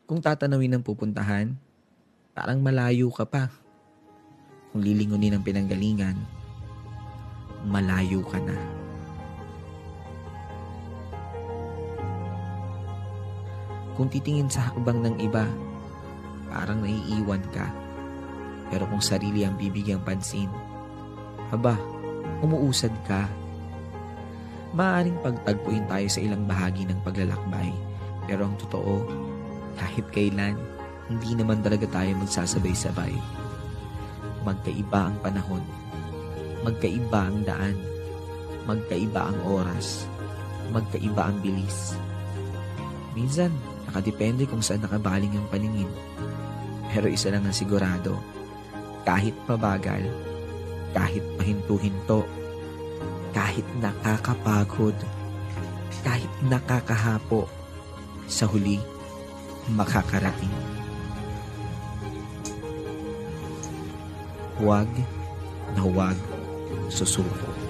Kung tatanawin ng pupuntahan, parang malayo ka pa. Kung lilingunin ng pinanggalingan, malayo ka na. Kung titingin sa hakbang ng iba, parang naiiwan ka. Pero kung sarili ang bibigyang pansin, aba, umuusad ka. Maaaring pagtagpuin tayo sa ilang bahagi ng paglalakbay. Pero ang totoo, kahit kailan, hindi naman talaga tayo magsasabay-sabay. Magkaiba ang panahon, magkaiba ang daan, magkaiba ang oras, magkaiba ang bilis. Minsan, nakadepende kung saan nakabaling ang paningin. Pero isa lang ang sigurado, kahit mabagal, kahit pahinto-hinto, kahit nakakapagod, kahit nakakahapo, sa huli, makakarating. Huwag na huwag susuko.